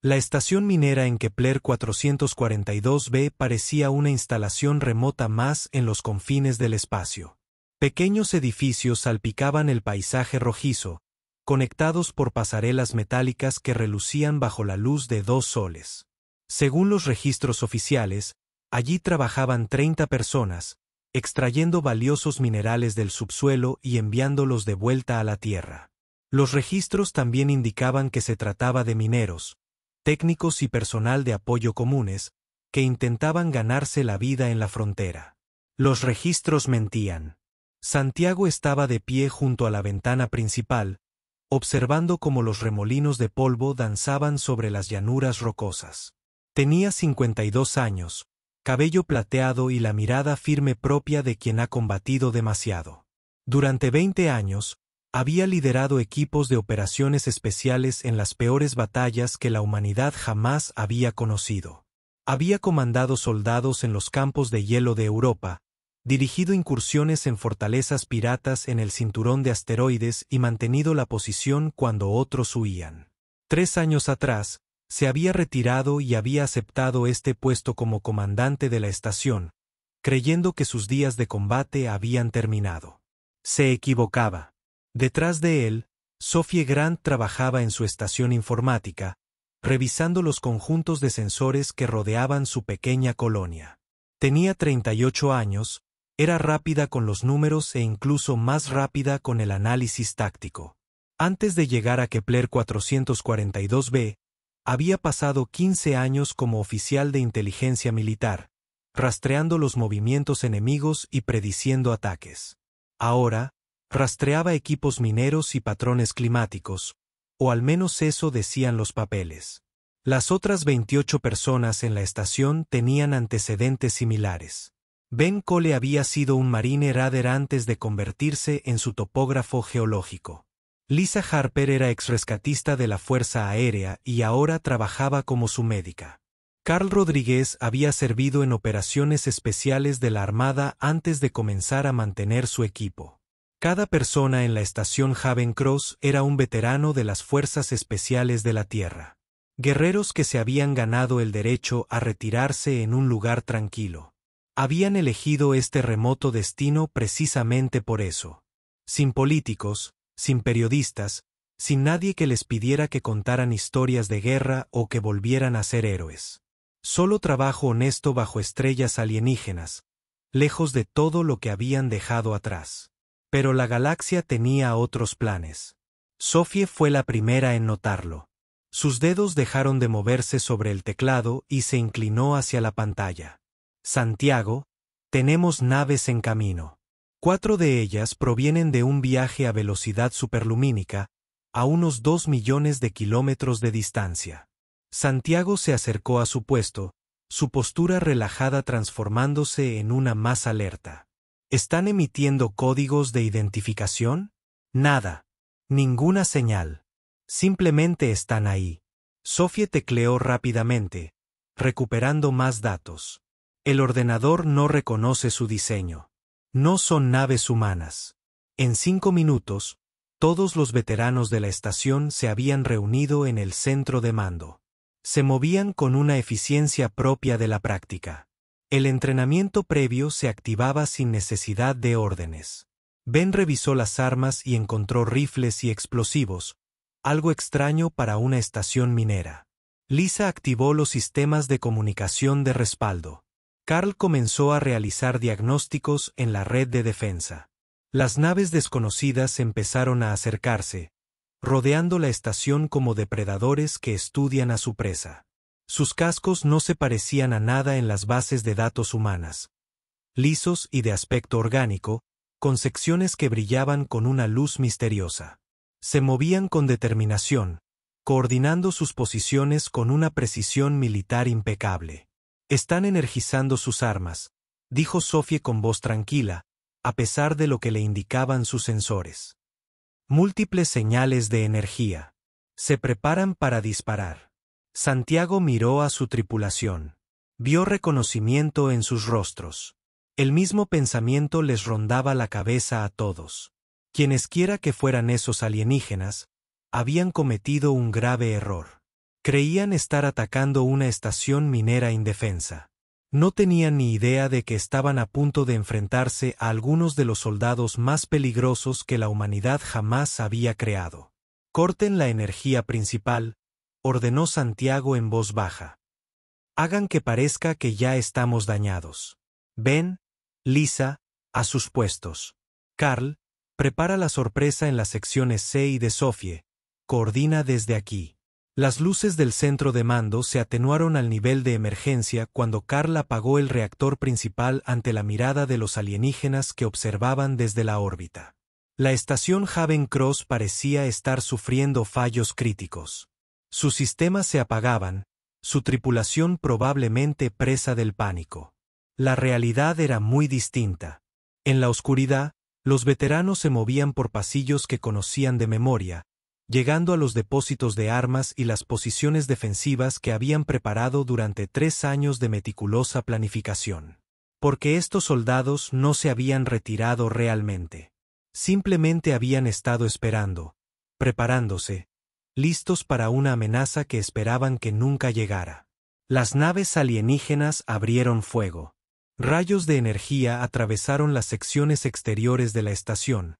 La estación minera en Kepler 442b parecía una instalación remota más en los confines del espacio. Pequeños edificios salpicaban el paisaje rojizo, conectados por pasarelas metálicas que relucían bajo la luz de 2 soles. Según los registros oficiales, allí trabajaban 30 personas, extrayendo valiosos minerales del subsuelo y enviándolos de vuelta a la Tierra. Los registros también indicaban que se trataba de mineros, técnicos y personal de apoyo comunes, que intentaban ganarse la vida en la frontera. Los registros mentían. Santiago estaba de pie junto a la ventana principal, observando cómo los remolinos de polvo danzaban sobre las llanuras rocosas. Tenía 52 años, cabello plateado y la mirada firme propia de quien ha combatido demasiado. Durante 20 años, había liderado equipos de operaciones especiales en las peores batallas que la humanidad jamás había conocido. Había comandado soldados en los campos de hielo de Europa, dirigido incursiones en fortalezas piratas en el cinturón de asteroides y mantenido la posición cuando otros huían. 3 años atrás, se había retirado y había aceptado este puesto como comandante de la estación, creyendo que sus días de combate habían terminado. Se equivocaba. Detrás de él, Sophie Grant trabajaba en su estación informática, revisando los conjuntos de sensores que rodeaban su pequeña colonia. Tenía 38 años, era rápida con los números e incluso más rápida con el análisis táctico. Antes de llegar a Kepler 442b, había pasado 15 años como oficial de inteligencia militar, rastreando los movimientos enemigos y prediciendo ataques. Ahora, rastreaba equipos mineros y patrones climáticos, o al menos eso decían los papeles. Las otras 28 personas en la estación tenían antecedentes similares. Ben Cole había sido un Marine Raider antes de convertirse en su topógrafo geológico. Lisa Harper era exrescatista de la Fuerza Aérea y ahora trabajaba como su médica. Carl Rodríguez había servido en operaciones especiales de la Armada antes de comenzar a mantener su equipo. Cada persona en la estación Haven Cross era un veterano de las Fuerzas Especiales de la Tierra. Guerreros que se habían ganado el derecho a retirarse en un lugar tranquilo. Habían elegido este remoto destino precisamente por eso. Sin políticos, sin periodistas, sin nadie que les pidiera que contaran historias de guerra o que volvieran a ser héroes. Solo trabajo honesto bajo estrellas alienígenas, lejos de todo lo que habían dejado atrás. Pero la galaxia tenía otros planes. Sophie fue la primera en notarlo. Sus dedos dejaron de moverse sobre el teclado y se inclinó hacia la pantalla. Santiago, tenemos naves en camino. 4 de ellas provienen de un viaje a velocidad superlumínica, a unos 2 millones de kilómetros de distancia. Santiago se acercó a su puesto, su postura relajada transformándose en una más alerta. ¿Están emitiendo códigos de identificación? Nada. Ninguna señal. Simplemente están ahí. Sophie tecleó rápidamente, recuperando más datos. El ordenador no reconoce su diseño. No son naves humanas. En 5 minutos, todos los veteranos de la estación se habían reunido en el centro de mando. Se movían con una eficiencia propia de la práctica. El entrenamiento previo se activaba sin necesidad de órdenes. Ben revisó las armas y encontró rifles y explosivos, algo extraño para una estación minera. Lisa activó los sistemas de comunicación de respaldo. Carl comenzó a realizar diagnósticos en la red de defensa. Las naves desconocidas empezaron a acercarse, rodeando la estación como depredadores que estudian a su presa. Sus cascos no se parecían a nada en las bases de datos humanas. Lisos y de aspecto orgánico, con secciones que brillaban con una luz misteriosa. Se movían con determinación, coordinando sus posiciones con una precisión militar impecable. Están energizando sus armas, dijo Sophie con voz tranquila, a pesar de lo que le indicaban sus sensores. Múltiples señales de energía. Se preparan para disparar. Santiago miró a su tripulación. Vio reconocimiento en sus rostros. El mismo pensamiento les rondaba la cabeza a todos. Quienesquiera que fueran esos alienígenas, habían cometido un grave error. Creían estar atacando una estación minera indefensa. No tenían ni idea de que estaban a punto de enfrentarse a algunos de los soldados más peligrosos que la humanidad jamás había creado. «Corten la energía principal», ordenó Santiago en voz baja. «Hagan que parezca que ya estamos dañados. Ben, Lisa, a sus puestos. Carl, prepara la sorpresa en las secciones C y de Sophie. Coordina desde aquí». Las luces del centro de mando se atenuaron al nivel de emergencia cuando Carl apagó el reactor principal ante la mirada de los alienígenas que observaban desde la órbita. La estación Haven Cross parecía estar sufriendo fallos críticos. Sus sistemas se apagaban, su tripulación probablemente presa del pánico. La realidad era muy distinta. En la oscuridad, los veteranos se movían por pasillos que conocían de memoria, llegando a los depósitos de armas y las posiciones defensivas que habían preparado durante 3 años de meticulosa planificación. Porque estos soldados no se habían retirado realmente. Simplemente habían estado esperando, preparándose, listos para una amenaza que esperaban que nunca llegara. Las naves alienígenas abrieron fuego. Rayos de energía atravesaron las secciones exteriores de la estación,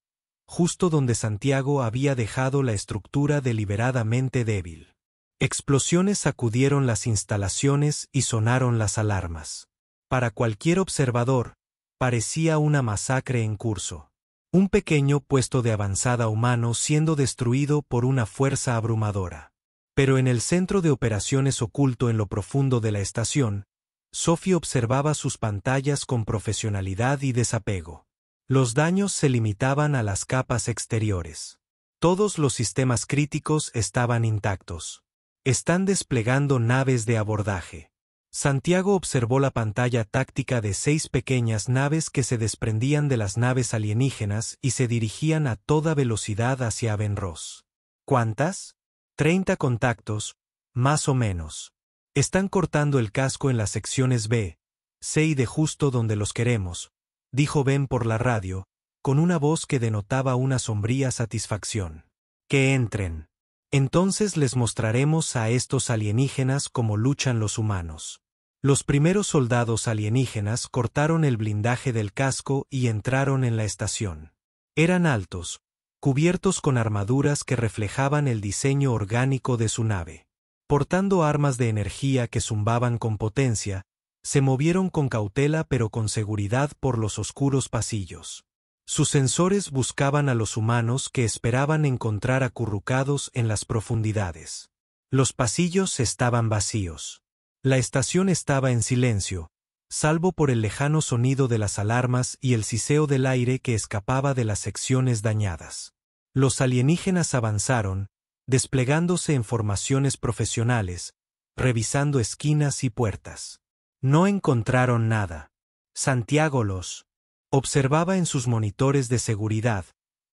justo donde Santiago había dejado la estructura deliberadamente débil. Explosiones sacudieron las instalaciones y sonaron las alarmas. Para cualquier observador, parecía una masacre en curso. Un pequeño puesto de avanzada humano siendo destruido por una fuerza abrumadora. Pero en el centro de operaciones oculto en lo profundo de la estación, Sophie observaba sus pantallas con profesionalidad y desapego. Los daños se limitaban a las capas exteriores. Todos los sistemas críticos estaban intactos. Están desplegando naves de abordaje. Santiago observó la pantalla táctica de 6 pequeñas naves que se desprendían de las naves alienígenas y se dirigían a toda velocidad hacia Avenross. ¿Cuántas? 30 contactos, más o menos. Están cortando el casco en las secciones B, C y D justo donde los queremos, dijo Ben por la radio, con una voz que denotaba una sombría satisfacción. Que entren. Entonces les mostraremos a estos alienígenas cómo luchan los humanos. Los primeros soldados alienígenas cortaron el blindaje del casco y entraron en la estación. Eran altos, cubiertos con armaduras que reflejaban el diseño orgánico de su nave. Portando armas de energía que zumbaban con potencia, se movieron con cautela pero con seguridad por los oscuros pasillos. Sus sensores buscaban a los humanos que esperaban encontrar acurrucados en las profundidades. Los pasillos estaban vacíos. La estación estaba en silencio, salvo por el lejano sonido de las alarmas y el siseo del aire que escapaba de las secciones dañadas. Los alienígenas avanzaron, desplegándose en formaciones profesionales, revisando esquinas y puertas. No encontraron nada. Santiago los observaba en sus monitores de seguridad,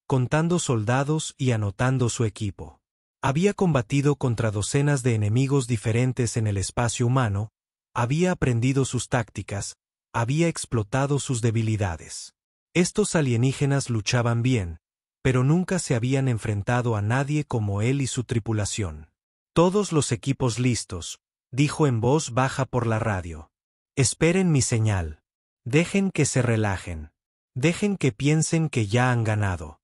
contando soldados y anotando su equipo. Había combatido contra docenas de enemigos diferentes en el espacio humano, había aprendido sus tácticas, había explotado sus debilidades. Estos alienígenas luchaban bien, pero nunca se habían enfrentado a nadie como él y su tripulación. Todos los equipos listos, dijo en voz baja por la radio. Esperen mi señal. Dejen que se relajen. Dejen que piensen que ya han ganado.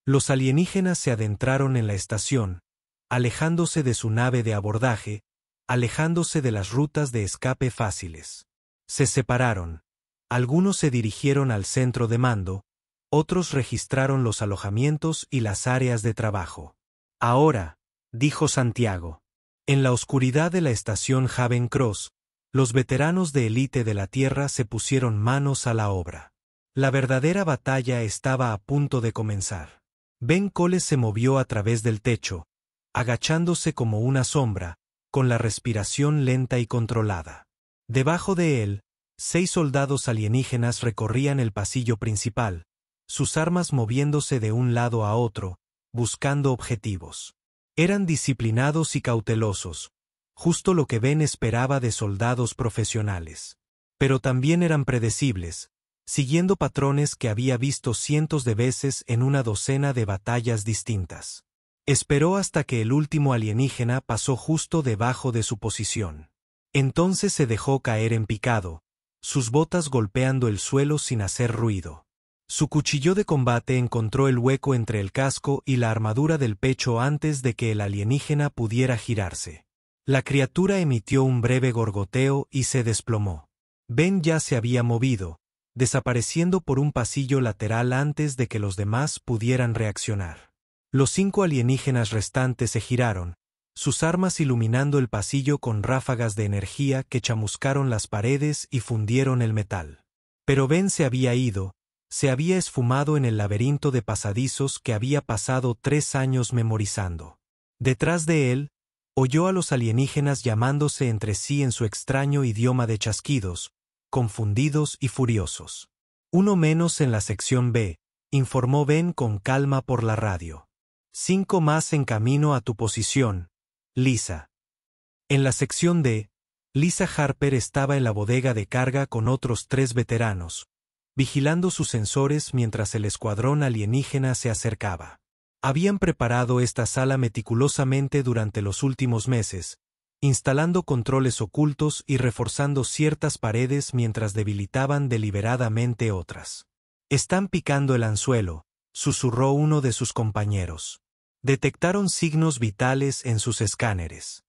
Los alienígenas se adentraron en la estación, alejándose de su nave de abordaje, alejándose de las rutas de escape fáciles. Se separaron. Algunos se dirigieron al centro de mando, otros registraron los alojamientos y las áreas de trabajo. Ahora, dijo Santiago. En la oscuridad de la estación Haven Cross, los veteranos de élite de la Tierra se pusieron manos a la obra. La verdadera batalla estaba a punto de comenzar. Ben Cole se movió a través del techo, agachándose como una sombra, con la respiración lenta y controlada. Debajo de él, 6 soldados alienígenas recorrían el pasillo principal, sus armas moviéndose de un lado a otro, buscando objetivos. Eran disciplinados y cautelosos, justo lo que Ben esperaba de soldados profesionales. Pero también eran predecibles, siguiendo patrones que había visto cientos de veces en una docena de batallas distintas. Esperó hasta que el último alienígena pasó justo debajo de su posición. Entonces se dejó caer en picado, sus botas golpeando el suelo sin hacer ruido. Su cuchillo de combate encontró el hueco entre el casco y la armadura del pecho antes de que el alienígena pudiera girarse. La criatura emitió un breve gorgoteo y se desplomó. Ben ya se había movido, desapareciendo por un pasillo lateral antes de que los demás pudieran reaccionar. Los 5 alienígenas restantes se giraron, sus armas iluminando el pasillo con ráfagas de energía que chamuscaron las paredes y fundieron el metal. Pero Ben se había ido, se había esfumado en el laberinto de pasadizos que había pasado 3 años memorizando. Detrás de él, oyó a los alienígenas llamándose entre sí en su extraño idioma de chasquidos, confundidos y furiosos. Uno menos en la sección B, informó Ben con calma por la radio. 5 más en camino a tu posición, Lisa. En la sección D, Lisa Harper estaba en la bodega de carga con otros 3 veteranos, vigilando sus sensores mientras el escuadrón alienígena se acercaba. Habían preparado esta sala meticulosamente durante los últimos meses, instalando controles ocultos y reforzando ciertas paredes mientras debilitaban deliberadamente otras. «Están picando el anzuelo», susurró uno de sus compañeros. Detectaron signos vitales en sus escáneres.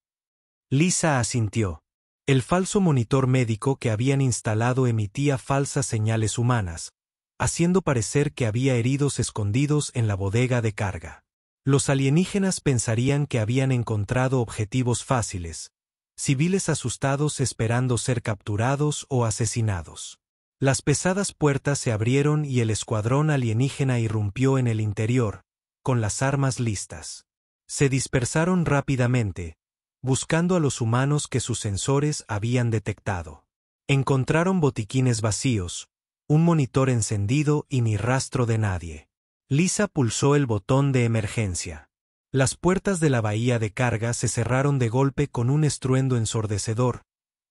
Lisa asintió. El falso monitor médico que habían instalado emitía falsas señales humanas, haciendo parecer que había heridos escondidos en la bodega de carga. Los alienígenas pensarían que habían encontrado objetivos fáciles, civiles asustados esperando ser capturados o asesinados. Las pesadas puertas se abrieron y el escuadrón alienígena irrumpió en el interior, con las armas listas. Se dispersaron rápidamente, buscando a los humanos que sus sensores habían detectado. Encontraron botiquines vacíos, un monitor encendido y ni rastro de nadie. Lisa pulsó el botón de emergencia. Las puertas de la bahía de carga se cerraron de golpe con un estruendo ensordecedor,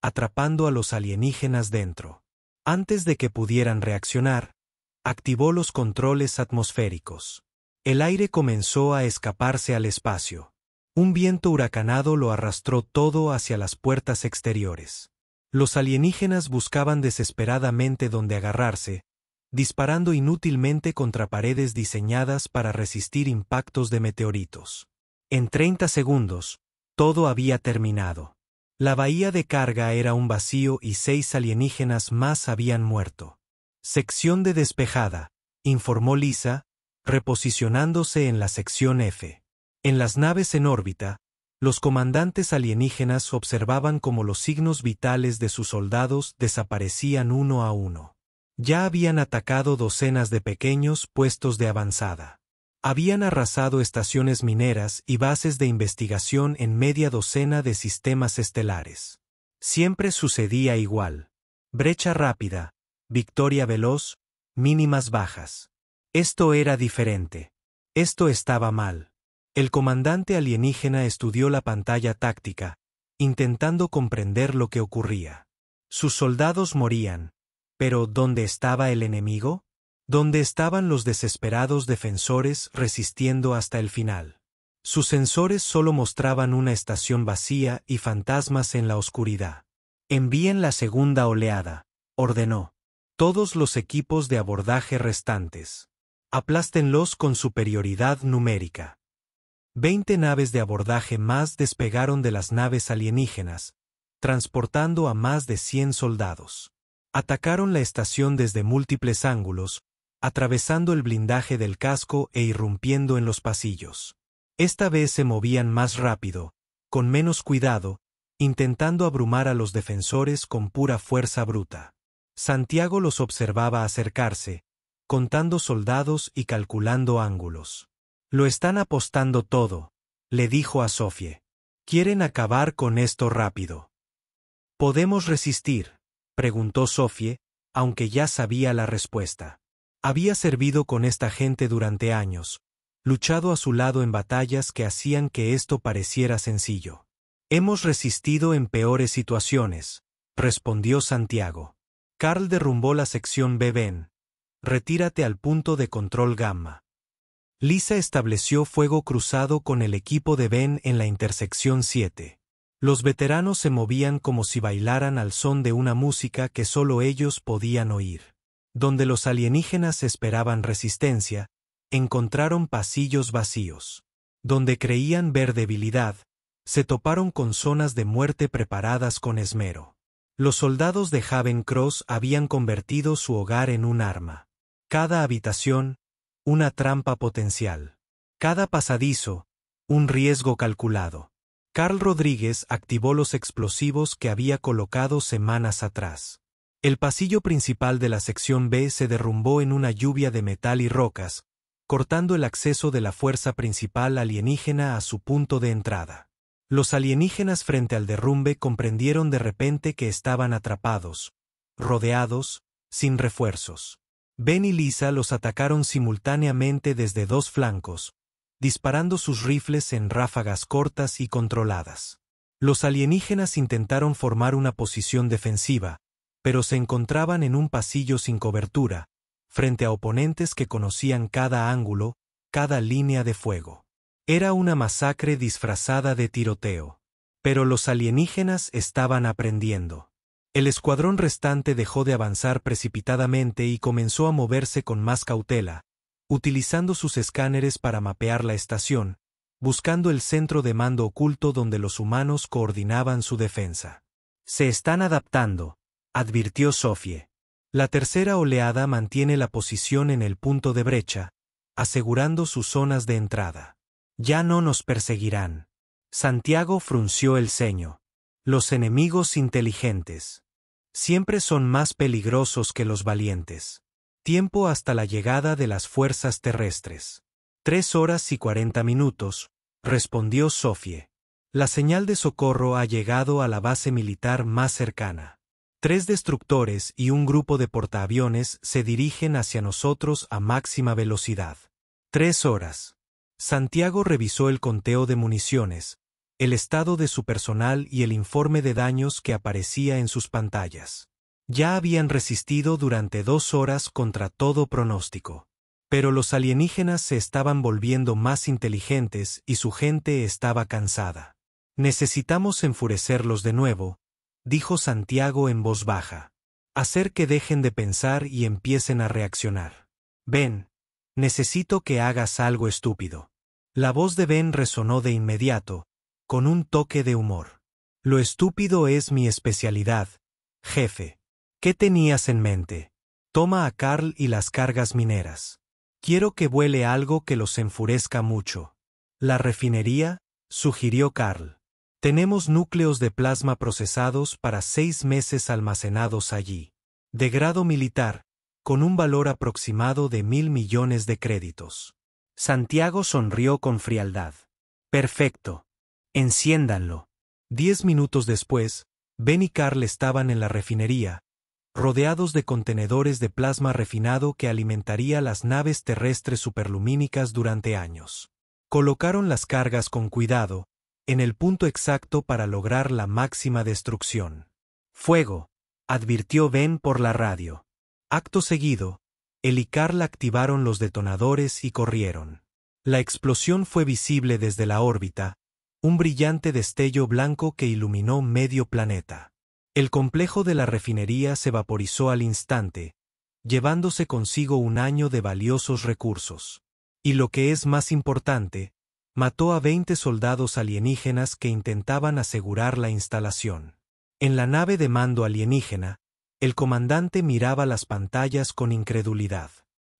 atrapando a los alienígenas dentro. Antes de que pudieran reaccionar, activó los controles atmosféricos. El aire comenzó a escaparse al espacio. Un viento huracanado lo arrastró todo hacia las puertas exteriores. Los alienígenas buscaban desesperadamente dónde agarrarse, disparando inútilmente contra paredes diseñadas para resistir impactos de meteoritos. En 30 segundos, todo había terminado. La bahía de carga era un vacío y 6 alienígenas más habían muerto. Sección de despejada, informó Lisa, reposicionándose en la sección F. En las naves en órbita, los comandantes alienígenas observaban cómo los signos vitales de sus soldados desaparecían uno a uno. Ya habían atacado docenas de pequeños puestos de avanzada. Habían arrasado estaciones mineras y bases de investigación en media docena de sistemas estelares. Siempre sucedía igual. Brecha rápida, victoria veloz, mínimas bajas. Esto era diferente. Esto estaba mal. El comandante alienígena estudió la pantalla táctica, intentando comprender lo que ocurría. Sus soldados morían, pero ¿dónde estaba el enemigo? ¿Dónde estaban los desesperados defensores resistiendo hasta el final? Sus sensores solo mostraban una estación vacía y fantasmas en la oscuridad. Envíen la segunda oleada, ordenó. Todos los equipos de abordaje restantes. Aplástenlos con superioridad numérica. 20 naves de abordaje más despegaron de las naves alienígenas, transportando a más de 100 soldados. Atacaron la estación desde múltiples ángulos, atravesando el blindaje del casco e irrumpiendo en los pasillos. Esta vez se movían más rápido, con menos cuidado, intentando abrumar a los defensores con pura fuerza bruta. Santiago los observaba acercarse, contando soldados y calculando ángulos. «Lo están apostando todo», le dijo a Sofie. «Quieren acabar con esto rápido». «¿Podemos resistir?», preguntó Sofie, aunque ya sabía la respuesta. Había servido con esta gente durante años, luchado a su lado en batallas que hacían que esto pareciera sencillo. «Hemos resistido en peores situaciones», respondió Santiago. Carl derrumbó la sección B. Ben, retírate al punto de control gamma. Lisa estableció fuego cruzado con el equipo de Ben en la intersección 7. Los veteranos se movían como si bailaran al son de una música que solo ellos podían oír. Donde los alienígenas esperaban resistencia, encontraron pasillos vacíos. Donde creían ver debilidad, se toparon con zonas de muerte preparadas con esmero. Los soldados de Haven Cross habían convertido su hogar en un arma. Cada habitación, una trampa potencial. Cada pasadizo, un riesgo calculado. Carl Rodríguez activó los explosivos que había colocado semanas atrás. El pasillo principal de la sección B se derrumbó en una lluvia de metal y rocas, cortando el acceso de la fuerza principal alienígena a su punto de entrada. Los alienígenas frente al derrumbe comprendieron de repente que estaban atrapados, rodeados, sin refuerzos. Ben y Lisa los atacaron simultáneamente desde dos flancos, disparando sus rifles en ráfagas cortas y controladas. Los alienígenas intentaron formar una posición defensiva, pero se encontraban en un pasillo sin cobertura, frente a oponentes que conocían cada ángulo, cada línea de fuego. Era una masacre disfrazada de tiroteo. Pero los alienígenas estaban aprendiendo. El escuadrón restante dejó de avanzar precipitadamente y comenzó a moverse con más cautela, utilizando sus escáneres para mapear la estación, buscando el centro de mando oculto donde los humanos coordinaban su defensa. Se están adaptando, advirtió Sophie. La tercera oleada mantiene la posición en el punto de brecha, asegurando sus zonas de entrada. Ya no nos perseguirán. Santiago frunció el ceño. Los enemigos inteligentes siempre son más peligrosos que los valientes. Tiempo hasta la llegada de las fuerzas terrestres. 3 horas y 40 minutos, respondió Sophie. La señal de socorro ha llegado a la base militar más cercana. 3 destructores y un grupo de portaaviones se dirigen hacia nosotros a máxima velocidad. 3 horas. Santiago revisó el conteo de municiones, el estado de su personal y el informe de daños que aparecía en sus pantallas. Ya habían resistido durante 2 horas contra todo pronóstico. Pero los alienígenas se estaban volviendo más inteligentes y su gente estaba cansada. Necesitamos enfurecerlos de nuevo, dijo Santiago en voz baja. Hacer que dejen de pensar y empiecen a reaccionar. Ben, necesito que hagas algo estúpido. La voz de Ben resonó de inmediato, con un toque de humor. Lo estúpido es mi especialidad, jefe. ¿Qué tenías en mente? Toma a Carl y las cargas mineras. Quiero que vuele algo que los enfurezca mucho. ¿La refinería?, sugirió Carl. Tenemos núcleos de plasma procesados para 6 meses almacenados allí. De grado militar, con un valor aproximado de 1.000 millones de créditos. Santiago sonrió con frialdad. Perfecto. Enciéndanlo. 10 minutos después, Ben y Carl estaban en la refinería, rodeados de contenedores de plasma refinado que alimentaría las naves terrestres superlumínicas durante años. Colocaron las cargas con cuidado, en el punto exacto para lograr la máxima destrucción. Fuego, advirtió Ben por la radio. Acto seguido, él y Carl activaron los detonadores y corrieron. La explosión fue visible desde la órbita, un brillante destello blanco que iluminó medio planeta. El complejo de la refinería se vaporizó al instante, llevándose consigo un año de valiosos recursos. Y lo que es más importante, mató a 20 soldados alienígenas que intentaban asegurar la instalación. En la nave de mando alienígena, el comandante miraba las pantallas con incredulidad.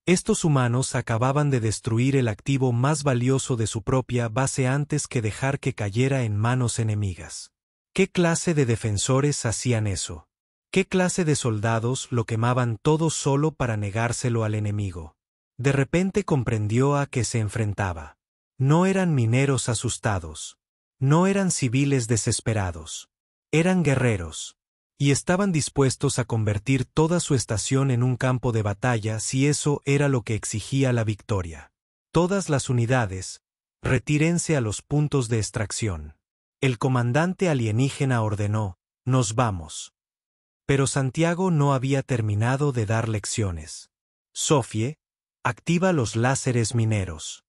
Estos humanos acababan de destruir el activo más valioso de su propia base antes que dejar que cayera en manos enemigas. ¿Qué clase de defensores hacían eso? ¿Qué clase de soldados lo quemaban todo solo para negárselo al enemigo? De repente comprendió a qué se enfrentaba. No eran mineros asustados. No eran civiles desesperados. Eran guerreros. Y estaban dispuestos a convertir toda su estación en un campo de batalla si eso era lo que exigía la victoria. Todas las unidades, retírense a los puntos de extracción. El comandante alienígena ordenó, nos vamos. Pero Santiago no había terminado de dar lecciones. Sophie, activa los láseres mineros.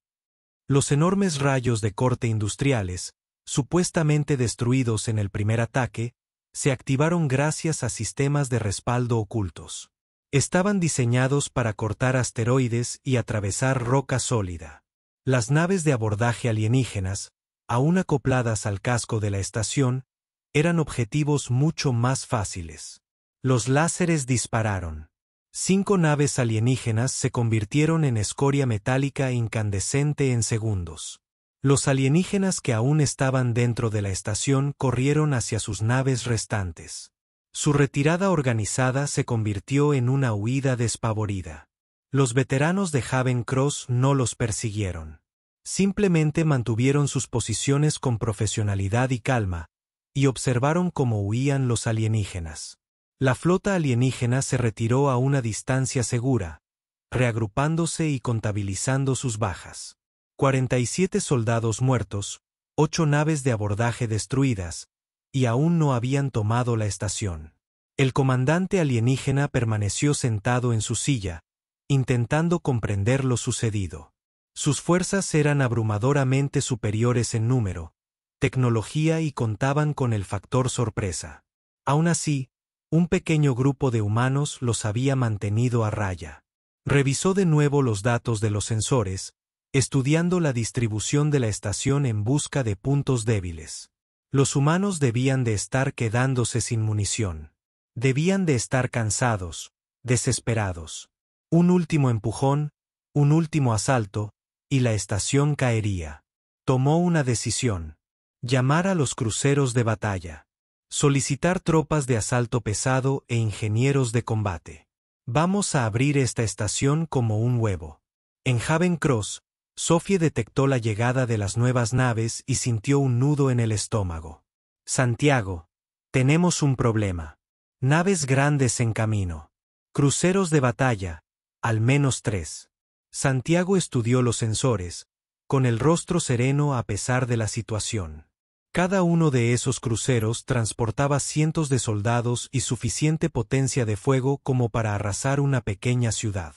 Los enormes rayos de corte industriales, supuestamente destruidos en el primer ataque, se activaron gracias a sistemas de respaldo ocultos. Estaban diseñados para cortar asteroides y atravesar roca sólida. Las naves de abordaje alienígenas, aún acopladas al casco de la estación, eran objetivos mucho más fáciles. Los láseres dispararon. 5 naves alienígenas se convirtieron en escoria metálica incandescente en segundos. Los alienígenas que aún estaban dentro de la estación corrieron hacia sus naves restantes. Su retirada organizada se convirtió en una huida despavorida. Los veteranos de Haven Cross no los persiguieron. Simplemente mantuvieron sus posiciones con profesionalidad y calma, y observaron cómo huían los alienígenas. La flota alienígena se retiró a una distancia segura, reagrupándose y contabilizando sus bajas. 47 soldados muertos, 8 naves de abordaje destruidas, y aún no habían tomado la estación. El comandante alienígena permaneció sentado en su silla, intentando comprender lo sucedido. Sus fuerzas eran abrumadoramente superiores en número, tecnología y contaban con el factor sorpresa. Aún así, un pequeño grupo de humanos los había mantenido a raya. Revisó de nuevo los datos de los sensores, estudiando la distribución de la estación en busca de puntos débiles. Los humanos debían de estar quedándose sin munición. Debían de estar cansados, desesperados. Un último empujón, un último asalto, y la estación caería. Tomó una decisión: llamar a los cruceros de batalla. Solicitar tropas de asalto pesado e ingenieros de combate. Vamos a abrir esta estación como un huevo. En Haven Cross, Sophie detectó la llegada de las nuevas naves y sintió un nudo en el estómago. Santiago, tenemos un problema. Naves grandes en camino. Cruceros de batalla, al menos 3. Santiago estudió los sensores, con el rostro sereno a pesar de la situación. Cada uno de esos cruceros transportaba cientos de soldados y suficiente potencia de fuego como para arrasar una pequeña ciudad.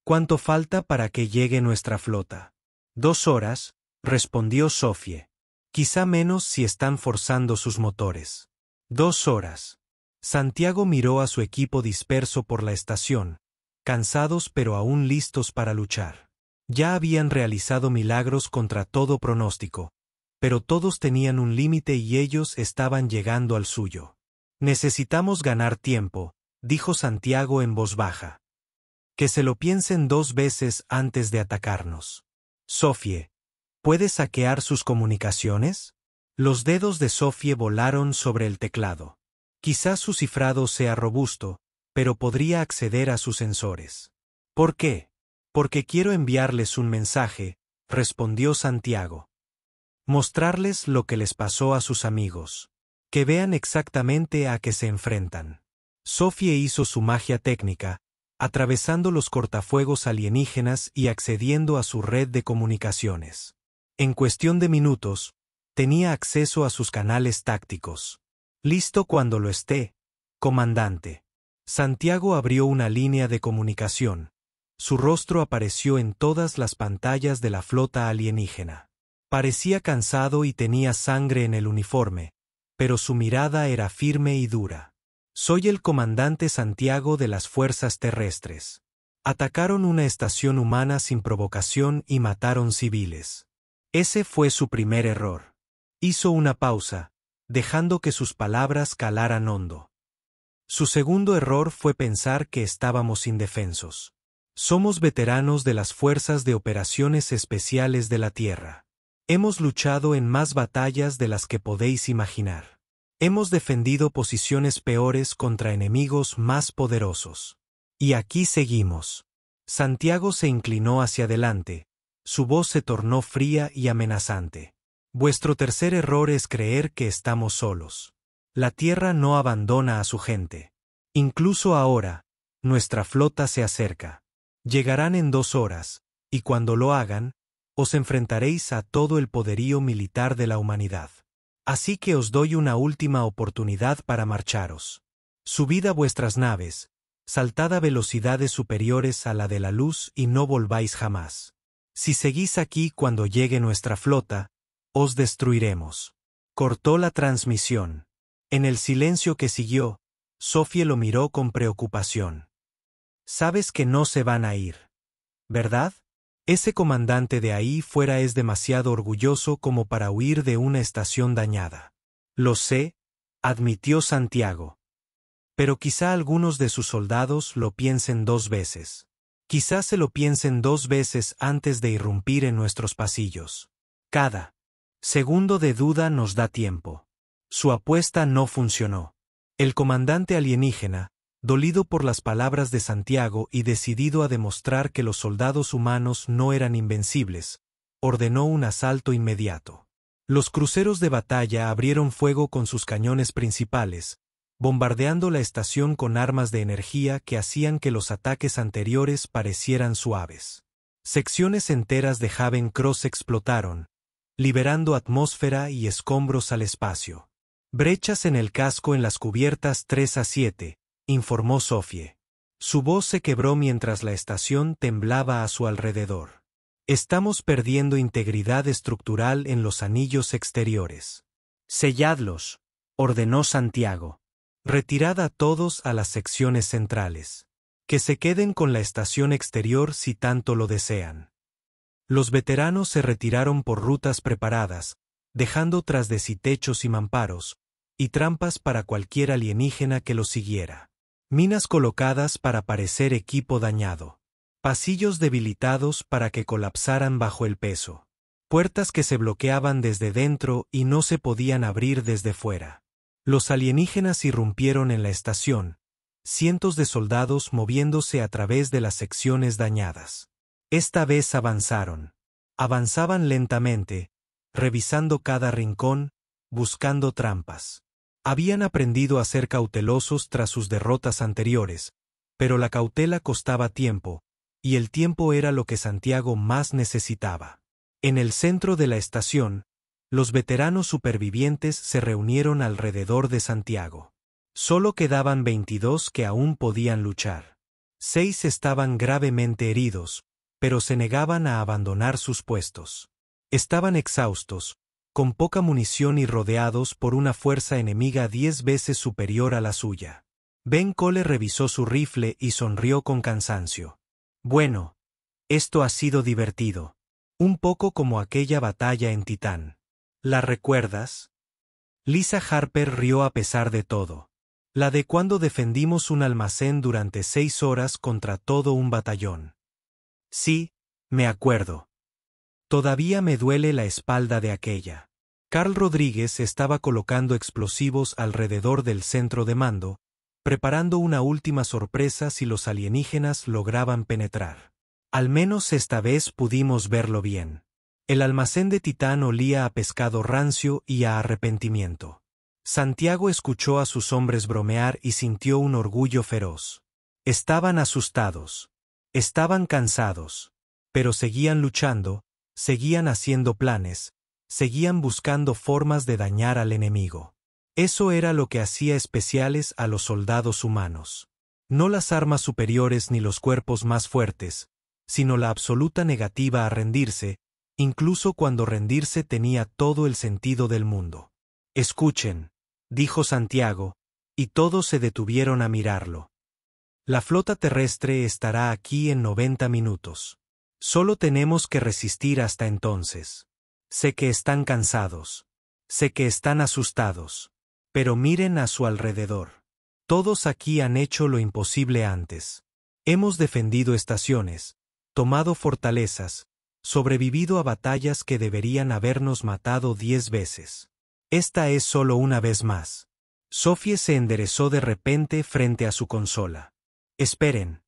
¿Cuánto falta para que llegue nuestra flota? 2 horas, respondió Sophie. Quizá menos si están forzando sus motores. 2 horas. Santiago miró a su equipo disperso por la estación, cansados pero aún listos para luchar. Ya habían realizado milagros contra todo pronóstico, pero todos tenían un límite y ellos estaban llegando al suyo. Necesitamos ganar tiempo, dijo Santiago en voz baja. Que se lo piensen 2 veces antes de atacarnos. Sophie, ¿puedes hackear sus comunicaciones? Los dedos de Sophie volaron sobre el teclado. Quizás su cifrado sea robusto, pero podría acceder a sus sensores. ¿Por qué? Porque quiero enviarles un mensaje, respondió Santiago. Mostrarles lo que les pasó a sus amigos. Que vean exactamente a qué se enfrentan. Sophie hizo su magia técnica, atravesando los cortafuegos alienígenas y accediendo a su red de comunicaciones. En cuestión de minutos, tenía acceso a sus canales tácticos. Listo cuando lo esté, comandante. Santiago abrió una línea de comunicación. Su rostro apareció en todas las pantallas de la flota alienígena. Parecía cansado y tenía sangre en el uniforme, pero su mirada era firme y dura. Soy el comandante Santiago de las fuerzas terrestres. Atacaron una estación humana sin provocación y mataron civiles. Ese fue su primer error. Hizo una pausa, dejando que sus palabras calaran hondo. Su segundo error fue pensar que estábamos indefensos. Somos veteranos de las Fuerzas de Operaciones Especiales de la Tierra. Hemos luchado en más batallas de las que podéis imaginar. Hemos defendido posiciones peores contra enemigos más poderosos. Y aquí seguimos. Santiago se inclinó hacia adelante. Su voz se tornó fría y amenazante. Vuestro tercer error es creer que estamos solos. La Tierra no abandona a su gente. Incluso ahora, nuestra flota se acerca. Llegarán en 2 horas, y cuando lo hagan, os enfrentaréis a todo el poderío militar de la humanidad. Así que os doy una última oportunidad para marcharos. Subid a vuestras naves, saltad a velocidades superiores a la de la luz y no volváis jamás. Si seguís aquí cuando llegue nuestra flota, os destruiremos. Cortó la transmisión. En el silencio que siguió, Sophie lo miró con preocupación. Sabes que no se van a ir, ¿verdad? Ese comandante de ahí fuera es demasiado orgulloso como para huir de una estación dañada. Lo sé, admitió Santiago. Pero quizá algunos de sus soldados lo piensen 2 veces. Quizá se lo piensen 2 veces antes de irrumpir en nuestros pasillos. Cada segundo de duda nos da tiempo. Su apuesta no funcionó. El comandante alienígena, dolido por las palabras de Santiago y decidido a demostrar que los soldados humanos no eran invencibles, ordenó un asalto inmediato. Los cruceros de batalla abrieron fuego con sus cañones principales, bombardeando la estación con armas de energía que hacían que los ataques anteriores parecieran suaves. Secciones enteras de Haven Cross explotaron, liberando atmósfera y escombros al espacio. Brechas en el casco en las cubiertas 3 a 7, informó Sophie. Su voz se quebró mientras la estación temblaba a su alrededor. Estamos perdiendo integridad estructural en los anillos exteriores. Selladlos, ordenó Santiago. Retirad a todos a las secciones centrales. Que se queden con la estación exterior si tanto lo desean. Los veteranos se retiraron por rutas preparadas, dejando tras de sí techos y mamparos, y trampas para cualquier alienígena que los siguiera. Minas colocadas para parecer equipo dañado. Pasillos debilitados para que colapsaran bajo el peso. Puertas que se bloqueaban desde dentro y no se podían abrir desde fuera. Los alienígenas irrumpieron en la estación, cientos de soldados moviéndose a través de las secciones dañadas. Esta vez avanzaron. Avanzaban lentamente, revisando cada rincón, buscando trampas. Habían aprendido a ser cautelosos tras sus derrotas anteriores, pero la cautela costaba tiempo, y el tiempo era lo que Santiago más necesitaba. En el centro de la estación, los veteranos supervivientes se reunieron alrededor de Santiago. Solo quedaban 22 que aún podían luchar. 6 estaban gravemente heridos, pero se negaban a abandonar sus puestos. Estaban exhaustos, con poca munición y rodeados por una fuerza enemiga 10 veces superior a la suya. Ben Cole revisó su rifle y sonrió con cansancio. Bueno, esto ha sido divertido. Un poco como aquella batalla en Titán. ¿La recuerdas? Lisa Harper rió a pesar de todo. La de cuando defendimos un almacén durante 6 horas contra todo un batallón. Sí, me acuerdo. Todavía me duele la espalda de aquella. Carl Rodríguez estaba colocando explosivos alrededor del centro de mando, preparando una última sorpresa si los alienígenas lograban penetrar. Al menos esta vez pudimos verlo bien. El almacén de Titán olía a pescado rancio y a arrepentimiento. Santiago escuchó a sus hombres bromear y sintió un orgullo feroz. Estaban asustados. Estaban cansados. Pero seguían luchando, seguían haciendo planes, seguían buscando formas de dañar al enemigo. Eso era lo que hacía especiales a los soldados humanos. No las armas superiores ni los cuerpos más fuertes, sino la absoluta negativa a rendirse, incluso cuando rendirse tenía todo el sentido del mundo. Escuchen, dijo Santiago, y todos se detuvieron a mirarlo. La flota terrestre estará aquí en 90 minutos. Solo tenemos que resistir hasta entonces. Sé que están cansados. Sé que están asustados. Pero miren a su alrededor. Todos aquí han hecho lo imposible antes. Hemos defendido estaciones, tomado fortalezas, sobrevivido a batallas que deberían habernos matado 10 veces. Esta es solo una vez más. Sophie se enderezó de repente frente a su consola. Esperen.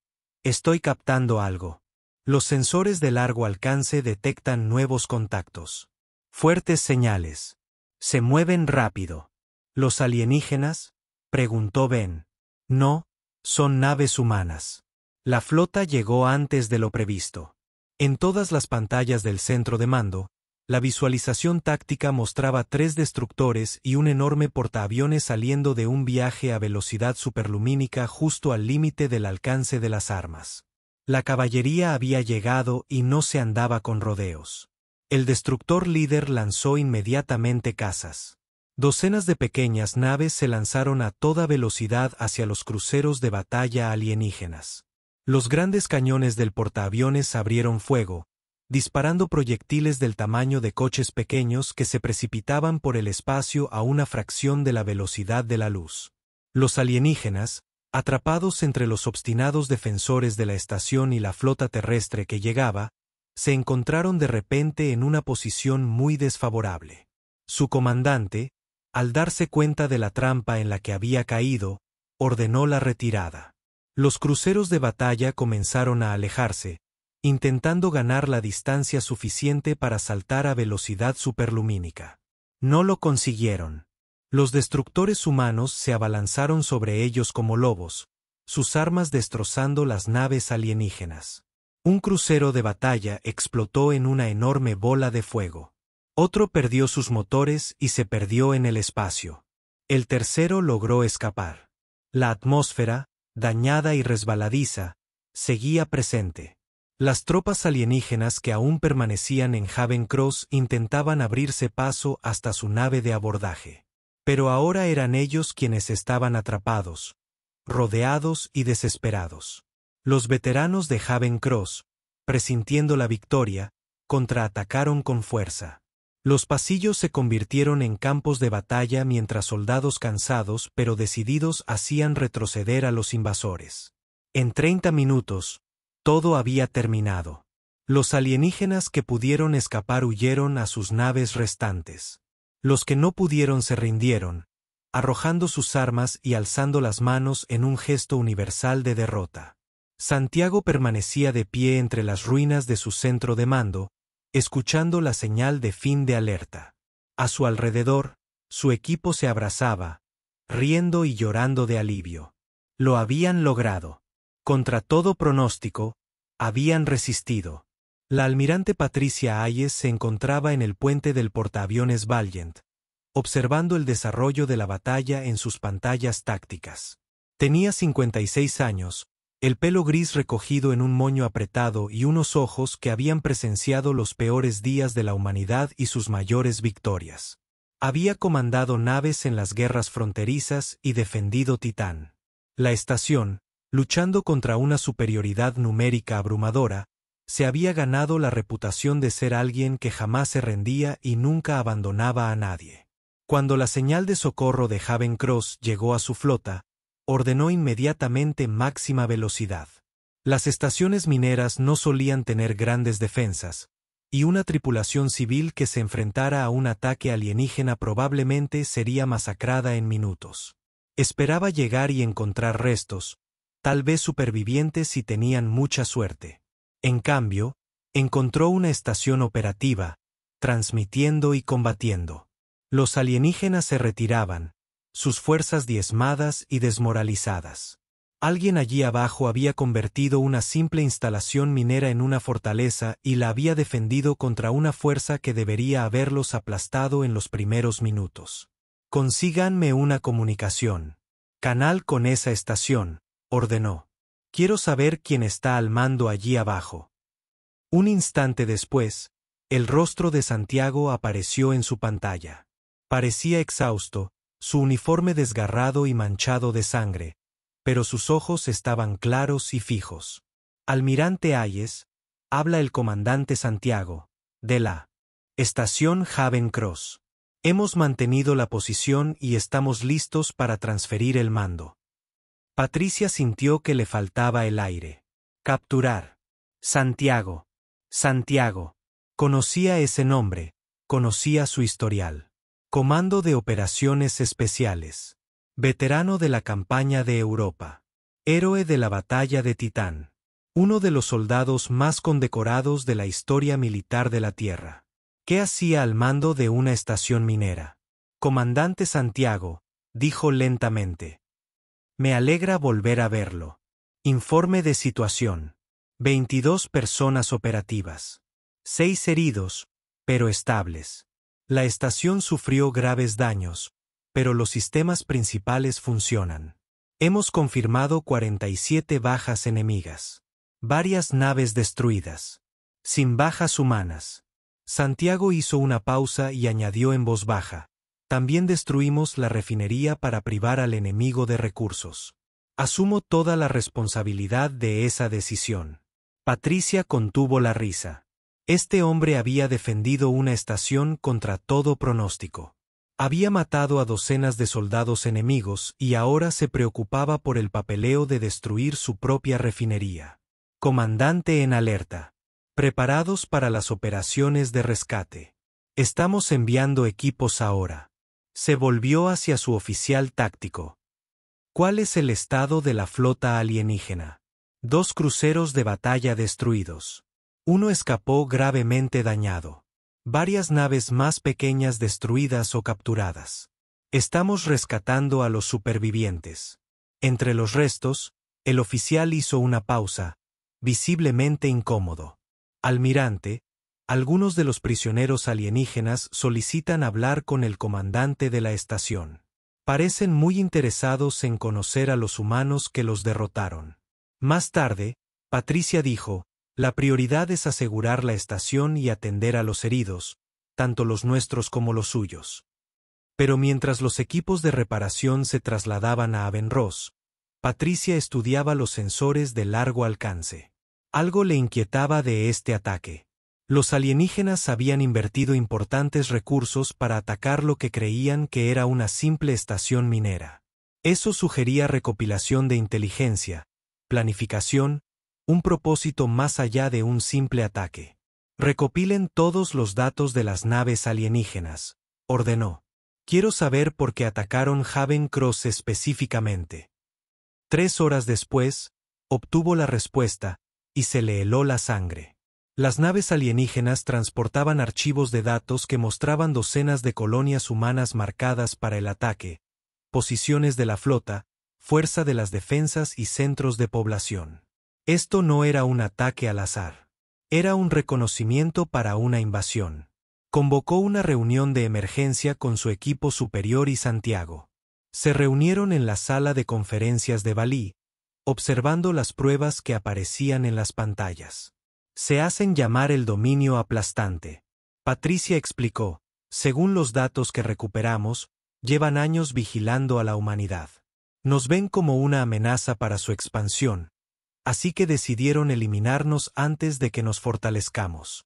Estoy captando algo. Los sensores de largo alcance detectan nuevos contactos. Fuertes señales. Se mueven rápido. ¿Los alienígenas? Preguntó Ben. No, son naves humanas. La flota llegó antes de lo previsto. En todas las pantallas del centro de mando, la visualización táctica mostraba 3 destructores y un enorme portaaviones saliendo de un viaje a velocidad superlumínica justo al límite del alcance de las armas. La caballería había llegado y no se andaba con rodeos. El destructor líder lanzó inmediatamente cazas. Docenas de pequeñas naves se lanzaron a toda velocidad hacia los cruceros de batalla alienígenas. Los grandes cañones del portaaviones abrieron fuego, disparando proyectiles del tamaño de coches pequeños que se precipitaban por el espacio a una fracción de la velocidad de la luz. Los alienígenas, atrapados entre los obstinados defensores de la estación y la flota terrestre que llegaba, se encontraron de repente en una posición muy desfavorable. Su comandante, al darse cuenta de la trampa en la que había caído, ordenó la retirada. Los cruceros de batalla comenzaron a alejarse, intentando ganar la distancia suficiente para saltar a velocidad superlumínica. No lo consiguieron. Los destructores humanos se abalanzaron sobre ellos como lobos, sus armas destrozando las naves alienígenas. Un crucero de batalla explotó en una enorme bola de fuego. Otro perdió sus motores y se perdió en el espacio. El tercero logró escapar. La atmósfera, dañada y resbaladiza, seguía presente. Las tropas alienígenas que aún permanecían en Haven Cross intentaban abrirse paso hasta su nave de abordaje. Pero ahora eran ellos quienes estaban atrapados, rodeados y desesperados. Los veteranos de Haven Cross, presintiendo la victoria, contraatacaron con fuerza. Los pasillos se convirtieron en campos de batalla mientras soldados cansados pero decididos hacían retroceder a los invasores. En 30 minutos, todo había terminado. Los alienígenas que pudieron escapar huyeron a sus naves restantes. Los que no pudieron se rindieron, arrojando sus armas y alzando las manos en un gesto universal de derrota. Santiago permanecía de pie entre las ruinas de su centro de mando, escuchando la señal de fin de alerta. A su alrededor, su equipo se abrazaba, riendo y llorando de alivio. Lo habían logrado. Contra todo pronóstico, habían resistido. La almirante Patricia Hayes se encontraba en el puente del portaaviones Valiant, observando el desarrollo de la batalla en sus pantallas tácticas. Tenía 56 años, el pelo gris recogido en un moño apretado y unos ojos que habían presenciado los peores días de la humanidad y sus mayores victorias. Había comandado naves en las guerras fronterizas y defendido Titán. La estación, luchando contra una superioridad numérica abrumadora, se había ganado la reputación de ser alguien que jamás se rendía y nunca abandonaba a nadie. Cuando la señal de socorro de Haven Cross llegó a su flota, ordenó inmediatamente máxima velocidad. Las estaciones mineras no solían tener grandes defensas, y una tripulación civil que se enfrentara a un ataque alienígena probablemente sería masacrada en minutos. Esperaba llegar y encontrar restos, tal vez supervivientes si tenían mucha suerte. En cambio, encontró una estación operativa, transmitiendo y combatiendo. Los alienígenas se retiraban, sus fuerzas diezmadas y desmoralizadas. Alguien allí abajo había convertido una simple instalación minera en una fortaleza y la había defendido contra una fuerza que debería haberlos aplastado en los primeros minutos. Consíganme una comunicación. Canal con esa estación, ordenó. Quiero saber quién está al mando allí abajo. Un instante después, el rostro de Santiago apareció en su pantalla. Parecía exhausto, su uniforme desgarrado y manchado de sangre, pero sus ojos estaban claros y fijos. Almirante Hayes, habla el comandante Santiago, de la estación Haven Cross. Hemos mantenido la posición y estamos listos para transferir el mando. Patricia sintió que le faltaba el aire. Capturar. Santiago. Santiago. Conocía ese nombre, conocía su historial. Comando de Operaciones Especiales. Veterano de la campaña de Europa. Héroe de la batalla de Titán. Uno de los soldados más condecorados de la historia militar de la Tierra. ¿Qué hacía al mando de una estación minera? Comandante Santiago, dijo lentamente. Me alegra volver a verlo. Informe de situación. 22 personas operativas. 6 heridos, pero estables. La estación sufrió graves daños, pero los sistemas principales funcionan. Hemos confirmado 47 bajas enemigas. Varias naves destruidas. Sin bajas humanas. Santiago hizo una pausa y añadió en voz baja. También destruimos la refinería para privar al enemigo de recursos. Asumo toda la responsabilidad de esa decisión. Patricia contuvo la risa. Este hombre había defendido una estación contra todo pronóstico. Había matado a docenas de soldados enemigos y ahora se preocupaba por el papeleo de destruir su propia refinería. Comandante en alerta. Preparados para las operaciones de rescate. Estamos enviando equipos ahora. Se volvió hacia su oficial táctico. ¿Cuál es el estado de la flota alienígena? 2 cruceros de batalla destruidos. Uno escapó gravemente dañado. Varias naves más pequeñas destruidas o capturadas. Estamos rescatando a los supervivientes. Entre los restos, el oficial hizo una pausa, visiblemente incómodo. Almirante, algunos de los prisioneros alienígenas solicitan hablar con el comandante de la estación. Parecen muy interesados en conocer a los humanos que los derrotaron. Más tarde, Patricia dijo, la prioridad es asegurar la estación y atender a los heridos, tanto los nuestros como los suyos. Pero mientras los equipos de reparación se trasladaban a Avenross, Patricia estudiaba los sensores de largo alcance. Algo le inquietaba de este ataque. Los alienígenas habían invertido importantes recursos para atacar lo que creían que era una simple estación minera. Eso sugería recopilación de inteligencia, planificación, un propósito más allá de un simple ataque. Recopilen todos los datos de las naves alienígenas, ordenó. Quiero saber por qué atacaron Haven Cross específicamente. 3 horas después, obtuvo la respuesta, y se le heló la sangre. Las naves alienígenas transportaban archivos de datos que mostraban docenas de colonias humanas marcadas para el ataque, posiciones de la flota, fuerza de las defensas y centros de población. Esto no era un ataque al azar. Era un reconocimiento para una invasión. Convocó una reunión de emergencia con su equipo superior y Santiago. Se reunieron en la sala de conferencias de Balí, observando las pruebas que aparecían en las pantallas. Se hacen llamar el dominio aplastante. Patricia explicó, según los datos que recuperamos, llevan años vigilando a la humanidad. Nos ven como una amenaza para su expansión, así que decidieron eliminarnos antes de que nos fortalezcamos.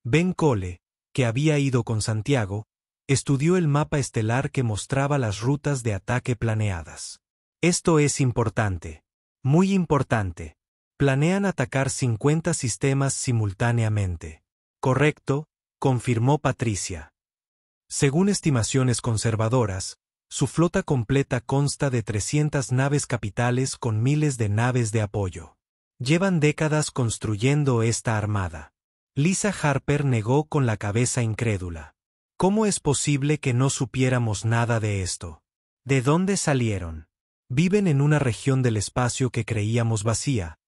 Ben Cole, que había ido con Santiago, estudió el mapa estelar que mostraba las rutas de ataque planeadas. Esto es importante. Muy importante. Planean atacar 50 sistemas simultáneamente. Correcto, confirmó Patricia. Según estimaciones conservadoras, su flota completa consta de 300 naves capitales con miles de naves de apoyo. Llevan décadas construyendo esta armada. Lisa Harper negó con la cabeza incrédula. ¿Cómo es posible que no supiéramos nada de esto? ¿De dónde salieron? Viven en una región del espacio que creíamos vacía,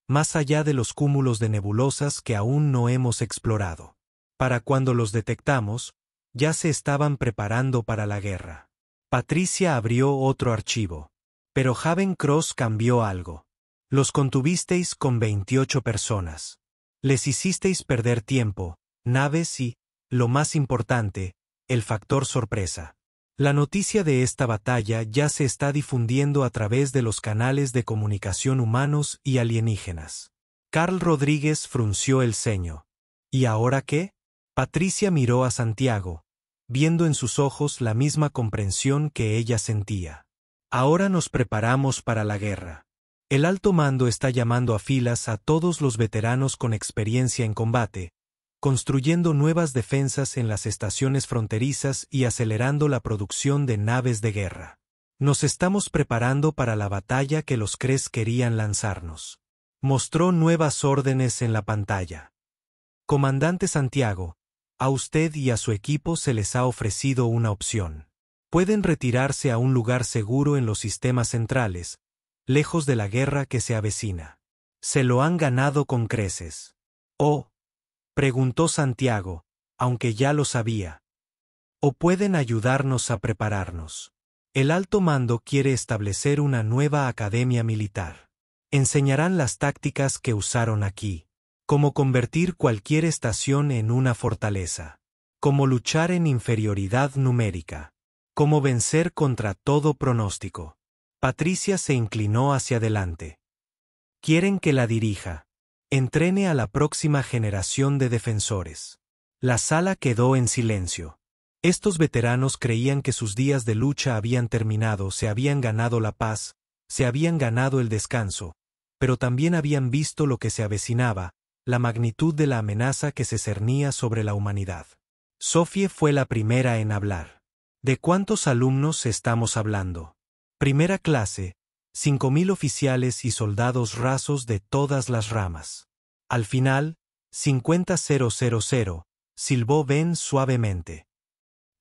más allá de los cúmulos de nebulosas que aún no hemos explorado. Para cuando los detectamos, ya se estaban preparando para la guerra. Patricia abrió otro archivo. Pero Haven Cross cambió algo. Los contuvisteis con 28 personas. Les hicisteis perder tiempo, naves y, lo más importante, el factor sorpresa. La noticia de esta batalla ya se está difundiendo a través de los canales de comunicación humanos y alienígenas. Carl Rodríguez frunció el ceño. ¿Y ahora qué? Patricia miró a Santiago, viendo en sus ojos la misma comprensión que ella sentía. Ahora nos preparamos para la guerra. El alto mando está llamando a filas a todos los veteranos con experiencia en combate, construyendo nuevas defensas en las estaciones fronterizas y acelerando la producción de naves de guerra. Nos estamos preparando para la batalla que los Cres querían lanzarnos. Mostró nuevas órdenes en la pantalla. Comandante Santiago, a usted y a su equipo se les ha ofrecido una opción. Pueden retirarse a un lugar seguro en los sistemas centrales, lejos de la guerra que se avecina. Se lo han ganado con creces. Oh, preguntó Santiago, aunque ya lo sabía. ¿O pueden ayudarnos a prepararnos? El alto mando quiere establecer una nueva academia militar. Enseñarán las tácticas que usaron aquí. Cómo convertir cualquier estación en una fortaleza. Cómo luchar en inferioridad numérica. Cómo vencer contra todo pronóstico. Patricia se inclinó hacia adelante. Quieren que la dirija. Entrene a la próxima generación de defensores. La sala quedó en silencio. Estos veteranos creían que sus días de lucha habían terminado, se habían ganado la paz, se habían ganado el descanso, pero también habían visto lo que se avecinaba, la magnitud de la amenaza que se cernía sobre la humanidad. Sophie fue la primera en hablar. ¿De cuántos alumnos estamos hablando? Primera clase, 5.000 oficiales y soldados rasos de todas las ramas. Al final, 50.000, silbó Ben suavemente.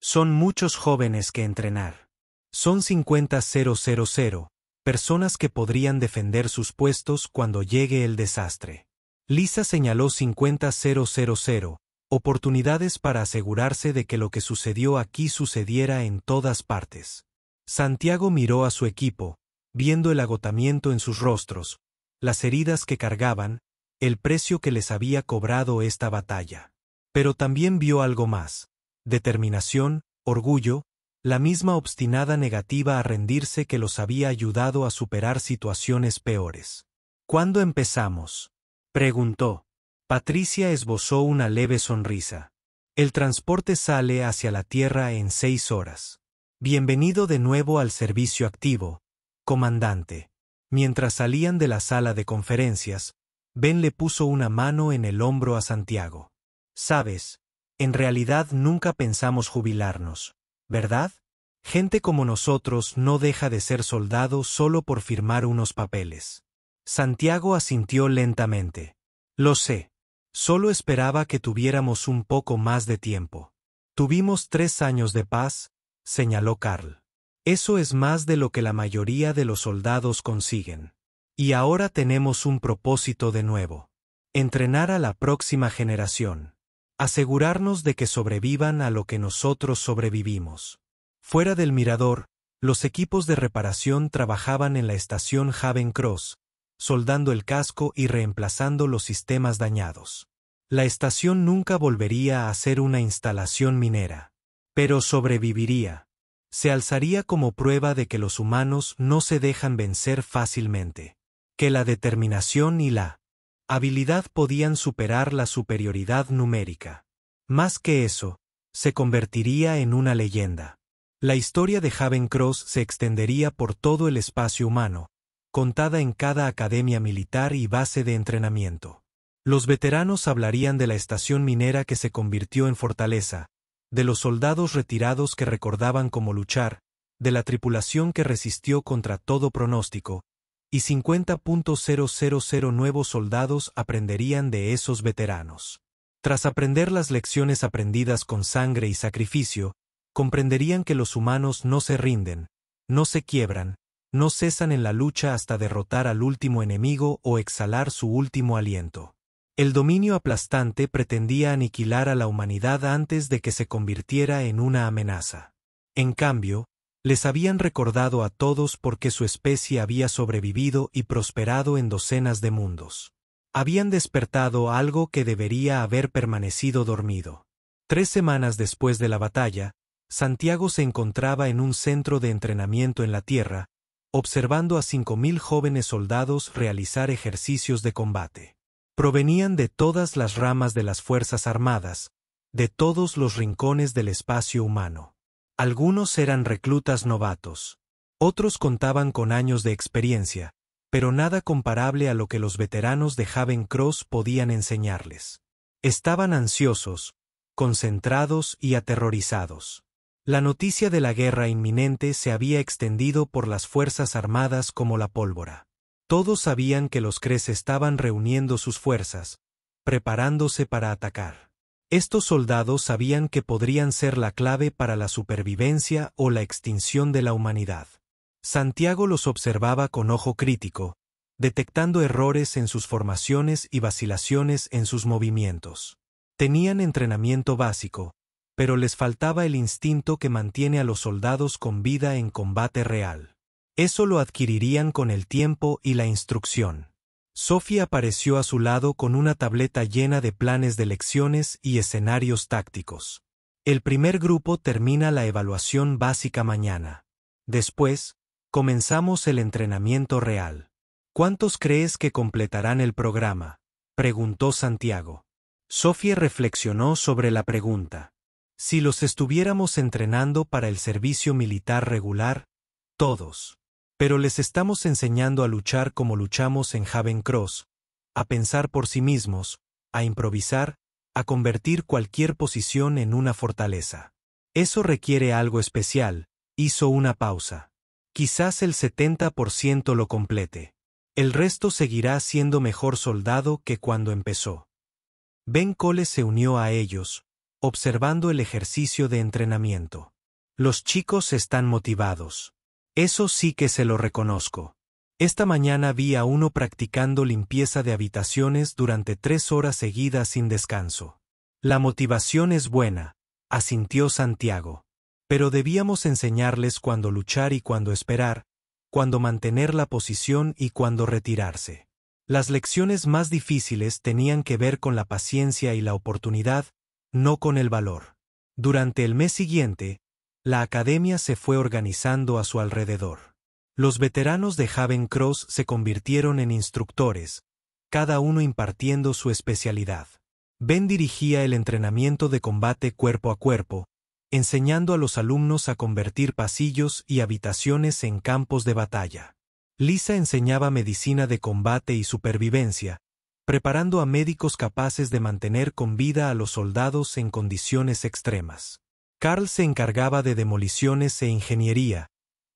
Son muchos jóvenes que entrenar. Son 50.000, personas que podrían defender sus puestos cuando llegue el desastre. Lisa señaló 50.000, oportunidades para asegurarse de que lo que sucedió aquí sucediera en todas partes. Santiago miró a su equipo, viendo el agotamiento en sus rostros, las heridas que cargaban, el precio que les había cobrado esta batalla. Pero también vio algo más: determinación, orgullo, la misma obstinada negativa a rendirse que los había ayudado a superar situaciones peores. ¿Cuándo empezamos?, preguntó. Patricia esbozó una leve sonrisa. El transporte sale hacia la Tierra en 6 horas. Bienvenido de nuevo al servicio activo, comandante. Mientras salían de la sala de conferencias, Ben le puso una mano en el hombro a Santiago. Sabes, en realidad nunca pensamos jubilarnos, ¿verdad? Gente como nosotros no deja de ser soldado solo por firmar unos papeles. Santiago asintió lentamente. Lo sé. Solo esperaba que tuviéramos un poco más de tiempo. Tuvimos 3 años de paz, señaló Carl. Eso es más de lo que la mayoría de los soldados consiguen. Y ahora tenemos un propósito de nuevo. Entrenar a la próxima generación. Asegurarnos de que sobrevivan a lo que nosotros sobrevivimos. Fuera del mirador, los equipos de reparación trabajaban en la estación Haven Cross, soldando el casco y reemplazando los sistemas dañados. La estación nunca volvería a ser una instalación minera. Pero sobreviviría. Se alzaría como prueba de que los humanos no se dejan vencer fácilmente. Que la determinación y la habilidad podían superar la superioridad numérica. Más que eso, se convertiría en una leyenda. La historia de Haven Cross se extendería por todo el espacio humano, contada en cada academia militar y base de entrenamiento. Los veteranos hablarían de la estación minera que se convirtió en fortaleza, de los soldados retirados que recordaban cómo luchar, de la tripulación que resistió contra todo pronóstico, y 50.000 nuevos soldados aprenderían de esos veteranos. Tras aprender las lecciones aprendidas con sangre y sacrificio, comprenderían que los humanos no se rinden, no se quiebran, no cesan en la lucha hasta derrotar al último enemigo o exhalar su último aliento. El dominio aplastante pretendía aniquilar a la humanidad antes de que se convirtiera en una amenaza. En cambio, les habían recordado a todos por qué su especie había sobrevivido y prosperado en docenas de mundos. Habían despertado algo que debería haber permanecido dormido. 3 semanas después de la batalla, Santiago se encontraba en un centro de entrenamiento en la Tierra, observando a 5.000 jóvenes soldados realizar ejercicios de combate. Provenían de todas las ramas de las Fuerzas Armadas, de todos los rincones del espacio humano. Algunos eran reclutas novatos. Otros contaban con años de experiencia, pero nada comparable a lo que los veteranos de Haven Cross podían enseñarles. Estaban ansiosos, concentrados y aterrorizados. La noticia de la guerra inminente se había extendido por las Fuerzas Armadas como la pólvora. Todos sabían que los Kree estaban reuniendo sus fuerzas, preparándose para atacar. Estos soldados sabían que podrían ser la clave para la supervivencia o la extinción de la humanidad. Santiago los observaba con ojo crítico, detectando errores en sus formaciones y vacilaciones en sus movimientos. Tenían entrenamiento básico, pero les faltaba el instinto que mantiene a los soldados con vida en combate real. Eso lo adquirirían con el tiempo y la instrucción. Sophie apareció a su lado con una tableta llena de planes de lecciones y escenarios tácticos. El primer grupo termina la evaluación básica mañana. Después, comenzamos el entrenamiento real. ¿Cuántos crees que completarán el programa?, preguntó Santiago. Sophie reflexionó sobre la pregunta. Si los estuviéramos entrenando para el servicio militar regular, todos. Pero les estamos enseñando a luchar como luchamos en Haven Cross, a pensar por sí mismos, a improvisar, a convertir cualquier posición en una fortaleza. Eso requiere algo especial. Hizo una pausa. Quizás el 70% lo complete. El resto seguirá siendo mejor soldado que cuando empezó. Ben Cole se unió a ellos, observando el ejercicio de entrenamiento. Los chicos están motivados. Eso sí que se lo reconozco. Esta mañana vi a uno practicando limpieza de habitaciones durante 3 horas seguidas sin descanso. La motivación es buena, asintió Santiago. Pero debíamos enseñarles cuándo luchar y cuándo esperar, cuándo mantener la posición y cuándo retirarse. Las lecciones más difíciles tenían que ver con la paciencia y la oportunidad, no con el valor. Durante el mes siguiente, la academia se fue organizando a su alrededor. Los veteranos de Haven Cross se convirtieron en instructores, cada uno impartiendo su especialidad. Ben dirigía el entrenamiento de combate cuerpo a cuerpo, enseñando a los alumnos a convertir pasillos y habitaciones en campos de batalla. Lisa enseñaba medicina de combate y supervivencia, preparando a médicos capaces de mantener con vida a los soldados en condiciones extremas. Carl se encargaba de demoliciones e ingeniería,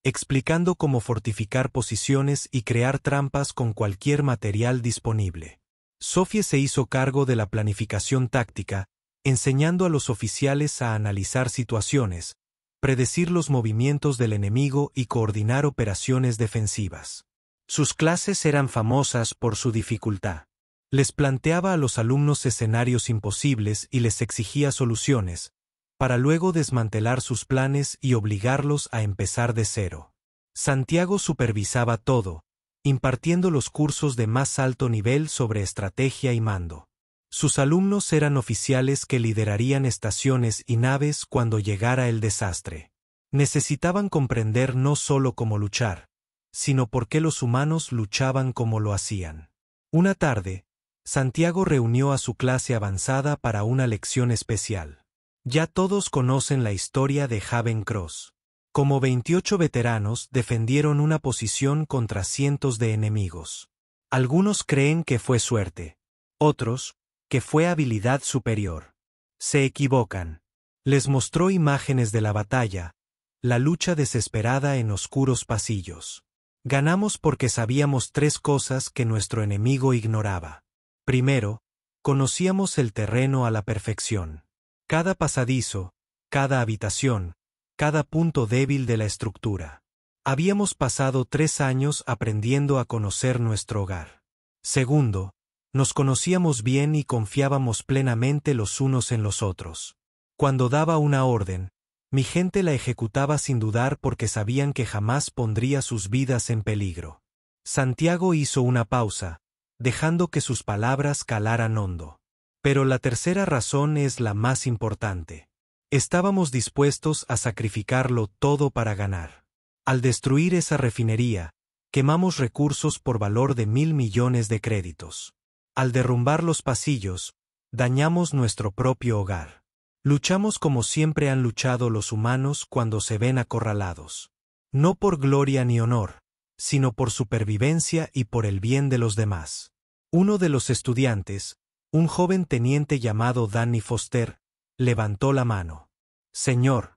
explicando cómo fortificar posiciones y crear trampas con cualquier material disponible. Sophie se hizo cargo de la planificación táctica, enseñando a los oficiales a analizar situaciones, predecir los movimientos del enemigo y coordinar operaciones defensivas. Sus clases eran famosas por su dificultad. Les planteaba a los alumnos escenarios imposibles y les exigía soluciones, para luego desmantelar sus planes y obligarlos a empezar de cero. Santiago supervisaba todo, impartiendo los cursos de más alto nivel sobre estrategia y mando. Sus alumnos eran oficiales que liderarían estaciones y naves cuando llegara el desastre. Necesitaban comprender no solo cómo luchar, sino por qué los humanos luchaban como lo hacían. Una tarde, Santiago reunió a su clase avanzada para una lección especial. Ya todos conocen la historia de Haven Cross. Como 28 veteranos defendieron una posición contra cientos de enemigos. Algunos creen que fue suerte. Otros, que fue habilidad superior. Se equivocan. Les mostró imágenes de la batalla, la lucha desesperada en oscuros pasillos. Ganamos porque sabíamos 3 cosas que nuestro enemigo ignoraba. Primero, conocíamos el terreno a la perfección. Cada pasadizo, cada habitación, cada punto débil de la estructura. Habíamos pasado 3 años aprendiendo a conocer nuestro hogar. Segundo, nos conocíamos bien y confiábamos plenamente los unos en los otros. Cuando daba una orden, mi gente la ejecutaba sin dudar porque sabían que jamás pondría sus vidas en peligro. Santiago hizo una pausa, dejando que sus palabras calaran hondo. Pero la tercera razón es la más importante. Estábamos dispuestos a sacrificarlo todo para ganar. Al destruir esa refinería, quemamos recursos por valor de 1.000 millones de créditos. Al derrumbar los pasillos, dañamos nuestro propio hogar. Luchamos como siempre han luchado los humanos cuando se ven acorralados. No por gloria ni honor, sino por supervivencia y por el bien de los demás. Uno de los estudiantes, un joven teniente llamado Danny Foster, levantó la mano. Señor,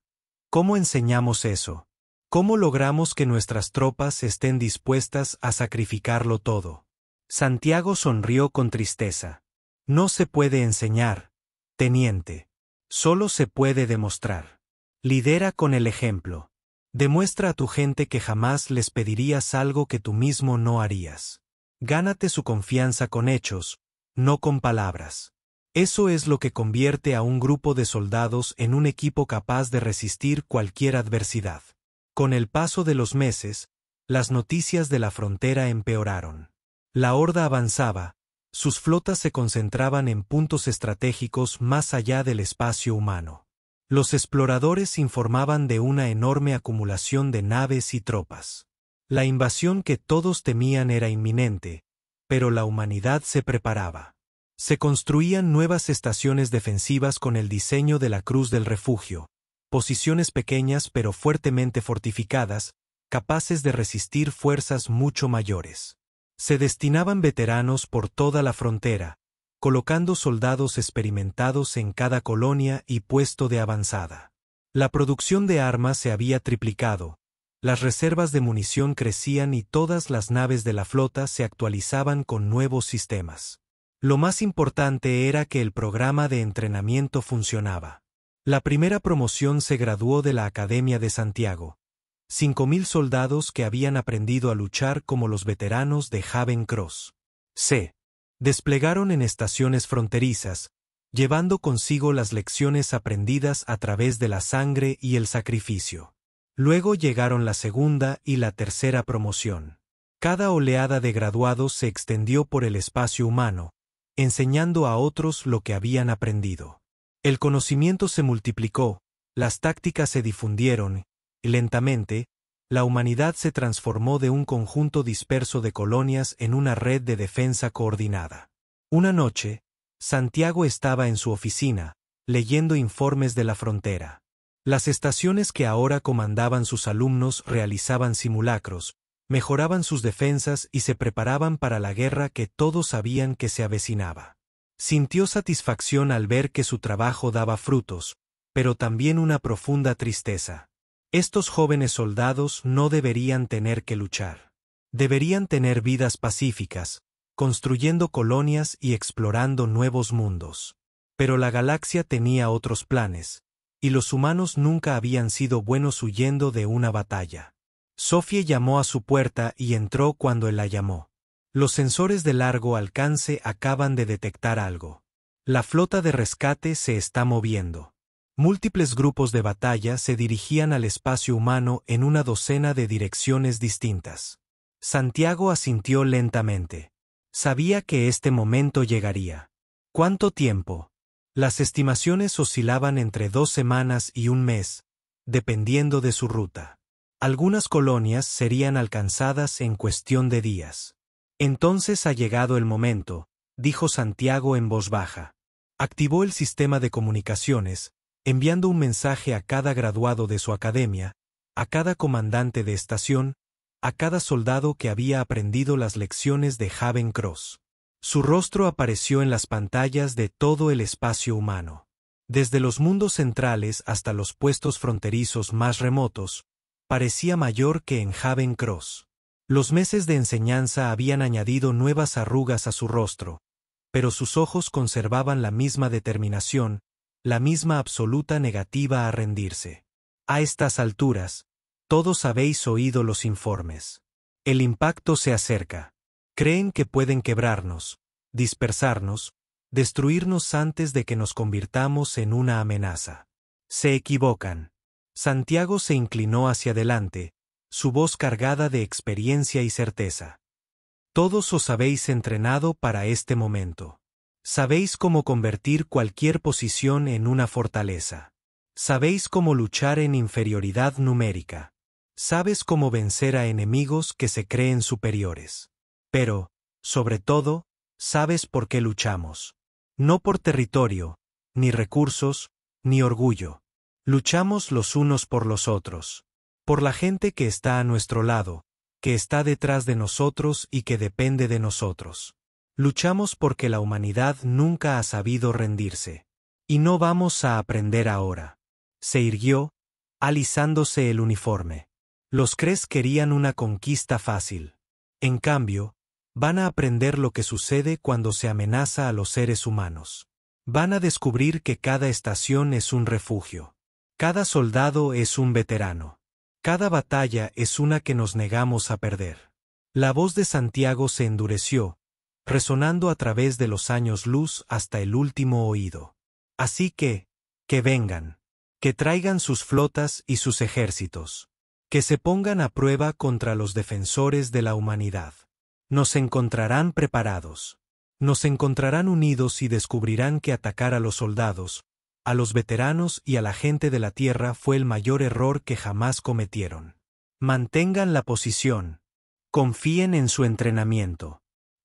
¿cómo enseñamos eso? ¿Cómo logramos que nuestras tropas estén dispuestas a sacrificarlo todo? Santiago sonrió con tristeza. No se puede enseñar, teniente. Solo se puede demostrar. Lidera con el ejemplo. Demuestra a tu gente que jamás les pedirías algo que tú mismo no harías. Gánate su confianza con hechos, no con palabras. Eso es lo que convierte a un grupo de soldados en un equipo capaz de resistir cualquier adversidad. Con el paso de los meses, las noticias de la frontera empeoraron. La horda avanzaba, sus flotas se concentraban en puntos estratégicos más allá del espacio humano. Los exploradores informaban de una enorme acumulación de naves y tropas. La invasión que todos temían era inminente, pero la humanidad se preparaba. Se construían nuevas estaciones defensivas con el diseño de la Cruz del Refugio, posiciones pequeñas pero fuertemente fortificadas, capaces de resistir fuerzas mucho mayores. Se destinaban veteranos por toda la frontera, colocando soldados experimentados en cada colonia y puesto de avanzada. La producción de armas se había triplicado, las reservas de munición crecían y todas las naves de la flota se actualizaban con nuevos sistemas. Lo más importante era que el programa de entrenamiento funcionaba. La primera promoción se graduó de la Academia de Santiago. 5.000 soldados que habían aprendido a luchar como los veteranos de Haven Cross. Se desplegaron en estaciones fronterizas, llevando consigo las lecciones aprendidas a través de la sangre y el sacrificio. Luego llegaron la segunda y la tercera promoción. Cada oleada de graduados se extendió por el espacio humano, enseñando a otros lo que habían aprendido. El conocimiento se multiplicó, las tácticas se difundieron, y lentamente, la humanidad se transformó de un conjunto disperso de colonias en una red de defensa coordinada. Una noche, Santiago estaba en su oficina, leyendo informes de la frontera. Las estaciones que ahora comandaban sus alumnos realizaban simulacros, mejoraban sus defensas y se preparaban para la guerra que todos sabían que se avecinaba. Sintió satisfacción al ver que su trabajo daba frutos, pero también una profunda tristeza. Estos jóvenes soldados no deberían tener que luchar. Deberían tener vidas pacíficas, construyendo colonias y explorando nuevos mundos. Pero la galaxia tenía otros planes, y los humanos nunca habían sido buenos huyendo de una batalla. Sophie llamó a su puerta y entró cuando él la llamó. Los sensores de largo alcance acaban de detectar algo. La flota de rescate se está moviendo. Múltiples grupos de batalla se dirigían al espacio humano en una docena de direcciones distintas. Santiago asintió lentamente. Sabía que este momento llegaría. ¿Cuánto tiempo? Las estimaciones oscilaban entre 2 semanas y 1 mes, dependiendo de su ruta. Algunas colonias serían alcanzadas en cuestión de días. Entonces ha llegado el momento, dijo Santiago en voz baja. Activó el sistema de comunicaciones, enviando un mensaje a cada graduado de su academia, a cada comandante de estación, a cada soldado que había aprendido las lecciones de Haven Cross. Su rostro apareció en las pantallas de todo el espacio humano. Desde los mundos centrales hasta los puestos fronterizos más remotos, parecía mayor que en Haven Cross. Los meses de enseñanza habían añadido nuevas arrugas a su rostro, pero sus ojos conservaban la misma determinación, la misma absoluta negativa a rendirse. A estas alturas, todos habéis oído los informes. El impacto se acerca. Creen que pueden quebrarnos, dispersarnos, destruirnos antes de que nos convirtamos en una amenaza. Se equivocan. Santiago se inclinó hacia adelante, su voz cargada de experiencia y certeza. Todos os habéis entrenado para este momento. Sabéis cómo convertir cualquier posición en una fortaleza. Sabéis cómo luchar en inferioridad numérica. Sabes cómo vencer a enemigos que se creen superiores. Pero, sobre todo, sabes por qué luchamos. No por territorio, ni recursos, ni orgullo. Luchamos los unos por los otros. Por la gente que está a nuestro lado, que está detrás de nosotros y que depende de nosotros. Luchamos porque la humanidad nunca ha sabido rendirse. Y no vamos a aprender ahora. Se irguió, alisándose el uniforme. Los Cres querían una conquista fácil. En cambio, van a aprender lo que sucede cuando se amenaza a los seres humanos. Van a descubrir que cada estación es un refugio. Cada soldado es un veterano. Cada batalla es una que nos negamos a perder. La voz de Santiago se endureció, resonando a través de los años luz hasta el último oído. Así que vengan. Que traigan sus flotas y sus ejércitos. Que se pongan a prueba contra los defensores de la humanidad. Nos encontrarán preparados. Nos encontrarán unidos y descubrirán que atacar a los soldados, a los veteranos y a la gente de la tierra fue el mayor error que jamás cometieron. Mantengan la posición. Confíen en su entrenamiento.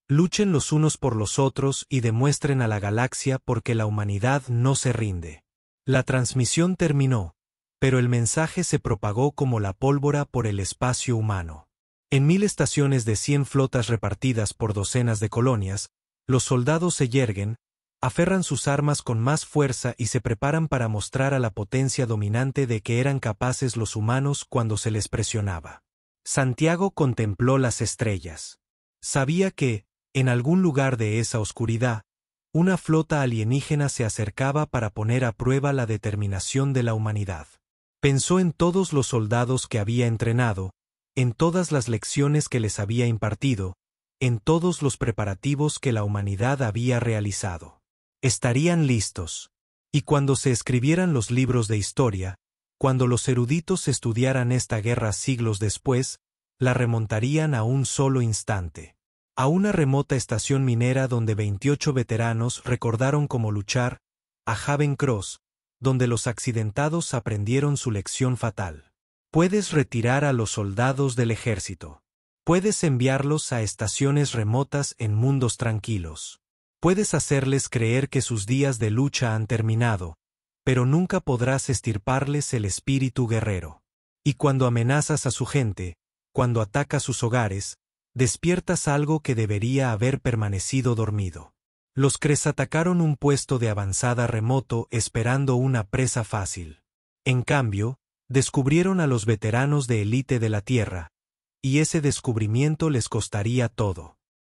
Luchen los unos por los otros y demuestren a la galaxia porque la humanidad no se rinde. La transmisión terminó, pero el mensaje se propagó como la pólvora por el espacio humano. En 1000 estaciones de 100 flotas repartidas por docenas de colonias, los soldados se yerguen, aferran sus armas con más fuerza y se preparan para mostrar a la potencia dominante de que eran capaces los humanos cuando se les presionaba. Santiago contempló las estrellas. Sabía que, en algún lugar de esa oscuridad, una flota alienígena se acercaba para poner a prueba la determinación de la humanidad. Pensó en todos los soldados que había entrenado, en todas las lecciones que les había impartido, en todos los preparativos que la humanidad había realizado. Estarían listos. Y cuando se escribieran los libros de historia, cuando los eruditos estudiaran esta guerra siglos después, la remontarían a un solo instante. A una remota estación minera donde 28 veteranos recordaron cómo luchar, a Haven Cross, donde los accidentados aprendieron su lección fatal. Puedes retirar a los soldados del ejército. Puedes enviarlos a estaciones remotas en mundos tranquilos. Puedes hacerles creer que sus días de lucha han terminado, pero nunca podrás extirparles el espíritu guerrero. Y cuando amenazas a su gente, cuando atacas sus hogares, despiertas algo que debería haber permanecido dormido. Los Kree atacaron un puesto de avanzada remoto esperando una presa fácil. En cambio, descubrieron a los veteranos de élite de la Tierra, y ese descubrimiento les costaría todo.